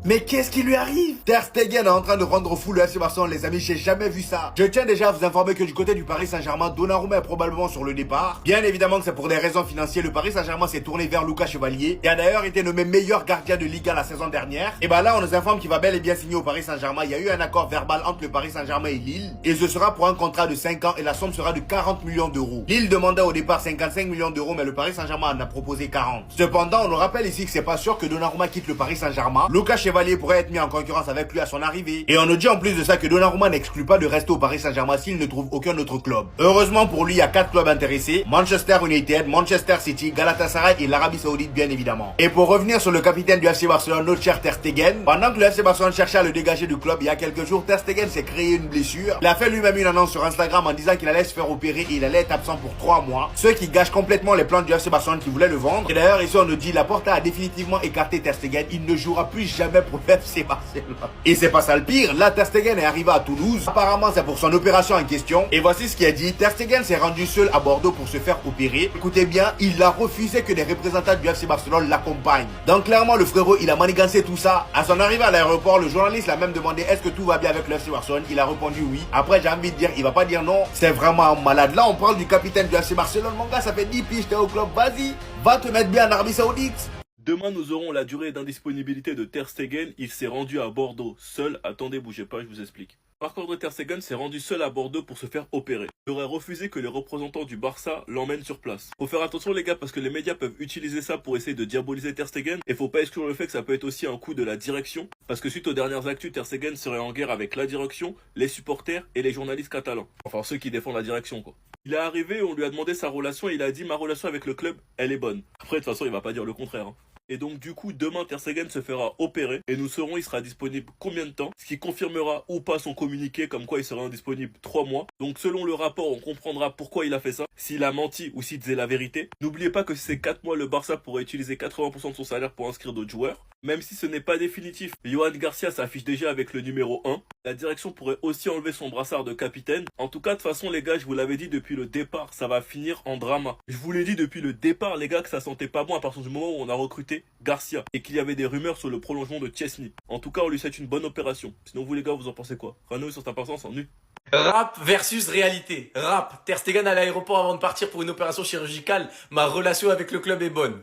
Mais qu'est-ce qui lui arrive? Ter Stegen est en train de rendre fou le FC Barcelone, les amis, j'ai jamais vu ça. Je tiens déjà à vous informer que du côté du Paris Saint-Germain, Donnarumma est probablement sur le départ. Bien évidemment que c'est pour des raisons financières, le Paris Saint-Germain s'est tourné vers Lucas Chevalier, qui a d'ailleurs été nommé meilleur gardien de Liga la saison dernière. Et bah là, on nous informe qu'il va bel et bien signer au Paris Saint-Germain. Il y a eu un accord verbal entre le Paris Saint-Germain et Lille, et ce sera pour un contrat de 5 ans et la somme sera de 40 millions d'euros. Lille demandait au départ 55 millions d'euros, mais le Paris Saint-Germain en a proposé 40. Cependant, on nous rappelle ici que c'est pas sûr que Donnarumma quitte le Paris Saint-Germain. Lucas Chevalier pourrait être mis en concurrence avec lui à son arrivée. Et on nous dit en plus de ça que Donnarumma n'exclut pas de rester au Paris Saint-Germain s'il ne trouve aucun autre club. Heureusement pour lui, il y a 4 clubs intéressés: Manchester United, Manchester City, Galatasaray et l'Arabie Saoudite bien évidemment. Et pour revenir sur le capitaine du FC Barcelone, notre cher Ter Stegen, pendant que le FC Barcelone cherchait à le dégager du club, il y a quelques jours, Ter Stegen s'est créé une blessure. Il a fait lui-même une annonce sur Instagram en disant qu'il allait se faire opérer et il allait être absent pour 3 mois. Ce qui gâche complètement les plans du FC Barcelone qui voulait le vendre. Et d'ailleurs ici on nous dit Laporta a définitivement écarté Ter Stegen, il ne jouera plus jamais pour le FC Barcelone. Et c'est pas ça le pire, là Ter Stegen est arrivé à Toulouse, apparemment c'est pour son opération en question. Et voici ce qu'il a dit: Ter Stegen s'est rendu seul à Bordeaux pour se faire opérer. Écoutez bien, il a refusé que des représentants du FC Barcelone l'accompagnent. Donc clairement le frérot il a manigancé tout ça. À son arrivée à l'aéroport, le journaliste l'a même demandé est-ce que tout va bien avec le FC Barcelone. Il a répondu oui. Après j'ai envie de dire, il va pas dire non, c'est vraiment un malade. Là on parle du capitaine du FC Barcelone, mon gars, ça fait 10 piges t'es au club, vas-y, va te mettre bien en Arabie Saoudite. Demain, nous aurons la durée d'indisponibilité de Ter Stegen. Il s'est rendu à Bordeaux seul. Attendez, bougez pas, je vous explique. Par contre, Ter Stegen s'est rendu seul à Bordeaux pour se faire opérer. Il aurait refusé que les représentants du Barça l'emmènent sur place. Faut faire attention les gars, parce que les médias peuvent utiliser ça pour essayer de diaboliser Ter Stegen. Et faut pas exclure le fait que ça peut être aussi un coup de la direction. Parce que suite aux dernières actus, Ter Stegen serait en guerre avec la direction, les supporters et les journalistes catalans. Enfin ceux qui défendent la direction quoi. Il est arrivé, on lui a demandé sa relation et il a dit ma relation avec le club, elle est bonne. Après de toute façon il va pas dire le contraire. Et donc du coup demain Ter Stegen se fera opérer et nous saurons il sera disponible combien de temps, ce qui confirmera ou pas son communiqué comme quoi il sera indisponible 3 mois. Donc selon le rapport on comprendra pourquoi il a fait ça, s'il a menti ou s'il disait la vérité. N'oubliez pas que si c'est 4 mois le Barça pourrait utiliser 80% de son salaire pour inscrire d'autres joueurs. Même si ce n'est pas définitif, Johan Garcia s'affiche déjà avec le numéro 1. La direction pourrait aussi enlever son brassard de capitaine. En tout cas, de toute façon, les gars, je vous l'avais dit depuis le départ, ça va finir en drama. Je vous l'ai dit depuis le départ, les gars, que ça sentait pas bon à partir du moment où on a recruté Garcia et qu'il y avait des rumeurs sur le prolongement de Chesney. En tout cas, on lui souhaite une bonne opération. Sinon, vous les gars, vous en pensez quoi? Rano sur ta patience en nu. Rap versus réalité. Rap. Ter Stegen à l'aéroport avant de partir pour une opération chirurgicale. Ma relation avec le club est bonne.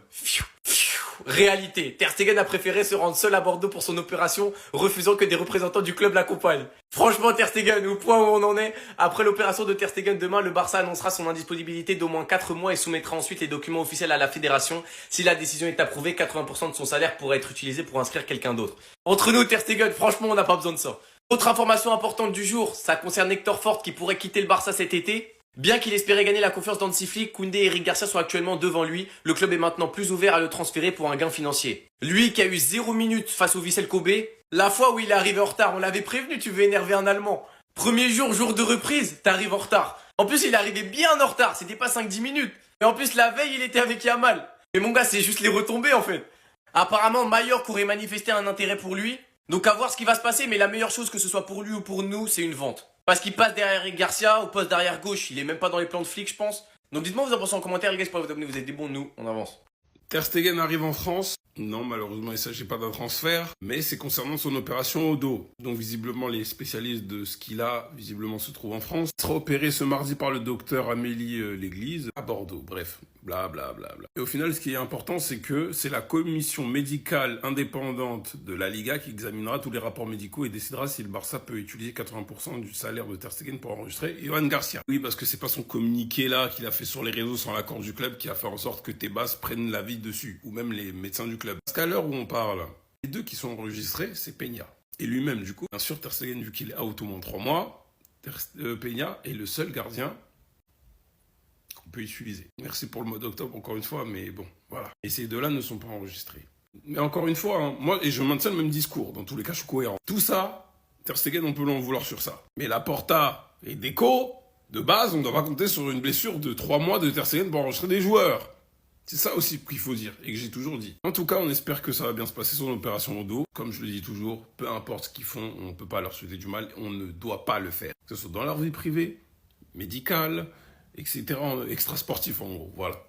Réalité. Ter Stegen a préféré se rendre seul à Bordeaux pour son opération, refusant que des représentants du club l'accompagnent. Franchement, Ter Stegen, au point où on en est, après l'opération de Ter Stegen demain, le Barça annoncera son indisponibilité d'au moins 4 mois et soumettra ensuite les documents officiels à la fédération. Si la décision est approuvée, 80% de son salaire pourrait être utilisé pour inscrire quelqu'un d'autre. Entre nous, Ter Stegen, franchement, on n'a pas besoin de ça. Autre information importante du jour, ça concerne Hector Ford qui pourrait quitter le Barça cet été. Bien qu'il espérait gagner la confiance d'Hansi Flick, Koundé et Eric Garcia sont actuellement devant lui. Le club est maintenant plus ouvert à le transférer pour un gain financier. Lui qui a eu 0 minute face au Vissel Kobe, la fois où il est arrivé en retard, on l'avait prévenu, tu veux énerver un Allemand. Premier jour, jour de reprise, t'arrives en retard. En plus, il est arrivé bien en retard, c'était pas 5-10 minutes. Et en plus, la veille, il était avec Yamal. Mais mon gars, c'est juste les retombées en fait. Apparemment, Mallorca aurait manifesté un intérêt pour lui. Donc à voir ce qui va se passer, mais la meilleure chose que ce soit pour lui ou pour nous, c'est une vente. Parce qu'il passe derrière Eric Garcia, au poste d'arrière gauche, il est même pas dans les plans de Flick, je pense. Donc dites-moi vous en pensez en commentaire, les gars, pour vous abonner, vous êtes des bons, nous, on avance. Ter Stegen arrive en France. Non, malheureusement, il ne s'agit pas d'un transfert, mais c'est concernant son opération au dos. Donc, visiblement, les spécialistes de ce qu'il a, visiblement, se trouvent en France. Il sera opéré ce mardi par le docteur Amélie Léglise à Bordeaux. Bref, blablabla. Et au final, ce qui est important, c'est que c'est la commission médicale indépendante de la Liga qui examinera tous les rapports médicaux et décidera si le Barça peut utiliser 80% du salaire de Ter Stegen pour enregistrer Johan Garcia. Oui, parce que c'est pas son communiqué là qu'il a fait sur les réseaux sans l'accord du club qui a fait en sorte que Tebas prenne l'avis dessus, ou même les médecins du club. Parce qu'à l'heure où on parle, les deux qui sont enregistrés, c'est Peña. Et lui-même, du coup, bien sûr, Ter Stegen, vu qu'il est out au moins 3 mois, Peña est le seul gardien qu'on peut utiliser. Merci pour le mois d'octobre, encore une fois, mais bon, voilà. Et ces deux-là ne sont pas enregistrés. Mais encore une fois, hein, moi, et je maintiens le même discours, dans tous les cas, je suis cohérent. Tout ça, Ter Stegen, on peut l'en vouloir sur ça. Mais Laporta et Deco, de base, on ne doit pas compter sur une blessure de 3 mois de Ter Stegen pour enregistrer des joueurs. C'est ça aussi qu'il faut dire, et que j'ai toujours dit. En tout cas, on espère que ça va bien se passer son opération au dos. Comme je le dis toujours, peu importe ce qu'ils font, on ne peut pas leur souhaiter du mal, on ne doit pas le faire. Que ce soit dans leur vie privée, médicale, etc., extra sportif en gros, voilà.